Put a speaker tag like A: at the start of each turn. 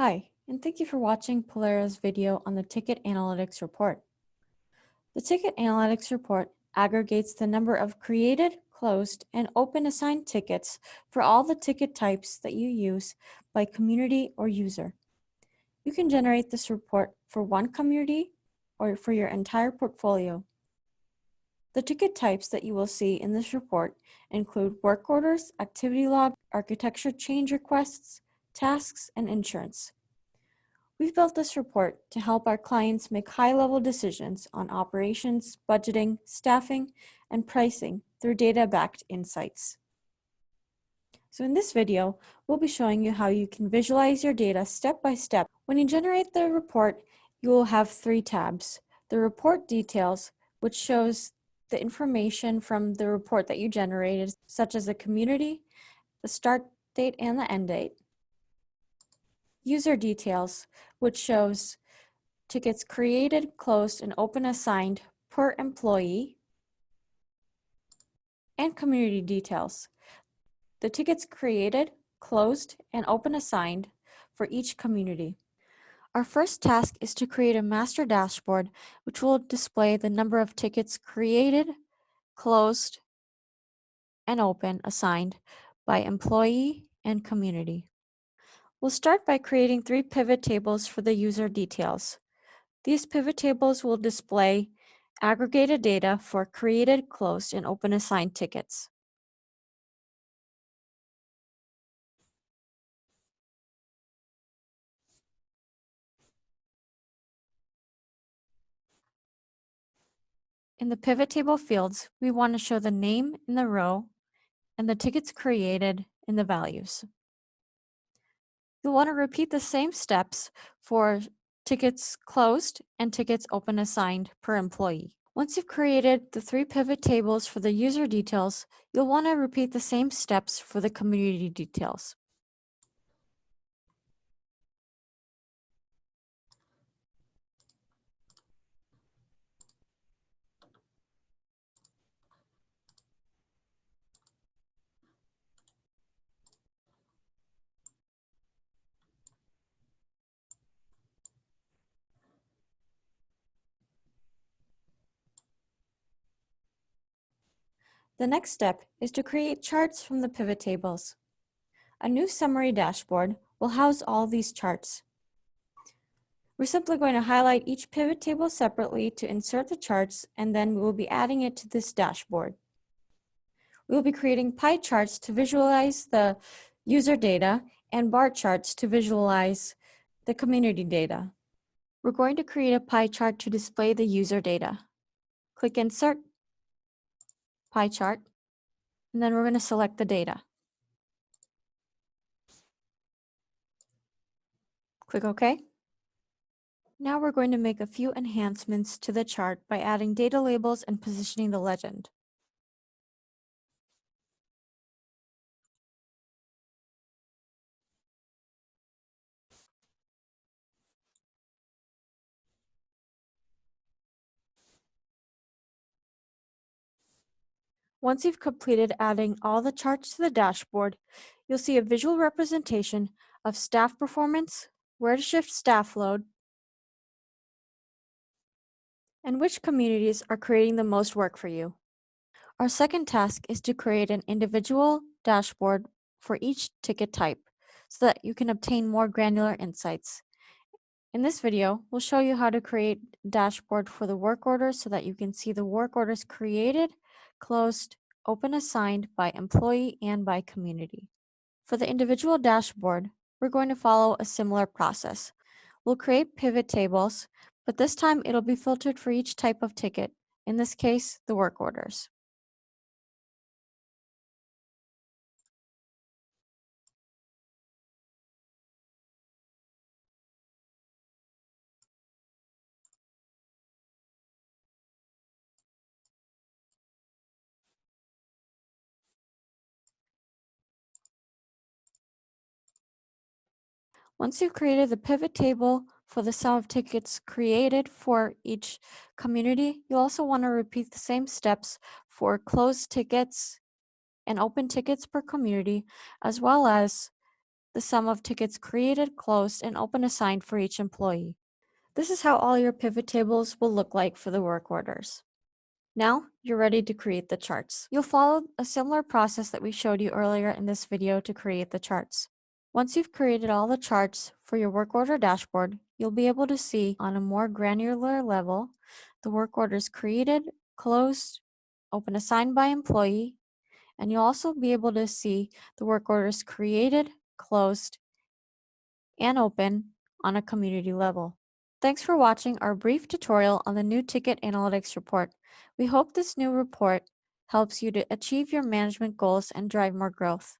A: Hi, and thank you for watching Pilera's video on the Ticket Analytics Report. The Ticket Analytics Report aggregates the number of created, closed, and open assigned tickets for all the ticket types that you use by community or user. You can generate this report for one community or for your entire portfolio. The ticket types that you will see in this report include work orders, activity log, architecture change requests, tasks, and insurance. We've built this report to help our clients make high-level decisions on operations, budgeting, staffing, and pricing through data-backed insights. So in this video, we'll be showing you how you can visualize your data step by step. When you generate the report, you will have three tabs. The report details, which shows the information from the report that you generated, such as the community, the start date, and the end date. User details, which shows tickets created, closed, and open assigned per employee, and community details, the tickets created, closed, and open assigned for each community. Our first task is to create a master dashboard, which will display the number of tickets created, closed, and open assigned by employee and community. We'll start by creating 3 pivot tables for the user details. These pivot tables will display aggregated data for created, closed, and open assigned tickets. In the pivot table fields, we want to show the name in the row and the tickets created in the values. You'll want to repeat the same steps for tickets closed and tickets open assigned per employee. Once you've created the 3 pivot tables for the user details, you'll want to repeat the same steps for the community details. The next step is to create charts from the pivot tables. A new summary dashboard will house all these charts. We're simply going to highlight each pivot table separately to insert the charts, and then we will be adding it to this dashboard. We will be creating pie charts to visualize the user data and bar charts to visualize the community data. We're going to create a pie chart to display the user data. Click Insert, Pie Chart, and then we're going to select the data. Click OK. Now we're going to make a few enhancements to the chart by adding data labels and positioning the legend. Once you've completed adding all the charts to the dashboard, you'll see a visual representation of staff performance, where to shift staff load, and which communities are creating the most work for you. Our second task is to create an individual dashboard for each ticket type so that you can obtain more granular insights. In this video, we'll show you how to create a dashboard for the work orders so that you can see the work orders created, closed, open assigned by employee and by community. For the individual dashboard, we're going to follow a similar process. We'll create pivot tables, but this time it'll be filtered for each type of ticket, in this case, the work orders. Once you've created the pivot table for the sum of tickets created for each community, you'll also want to repeat the same steps for closed tickets and open tickets per community, as well as the sum of tickets created, closed, and open assigned for each employee. This is how all your pivot tables will look like for the work orders. Now, you're ready to create the charts. You'll follow a similar process that we showed you earlier in this video to create the charts. Once you've created all the charts for your work order dashboard, you'll be able to see on a more granular level the work orders created, closed, open assigned by employee, and you'll also be able to see the work orders created, closed, and open on a community level. Thanks for watching our brief tutorial on the new Ticket Analytics report. We hope this new report helps you to achieve your management goals and drive more growth.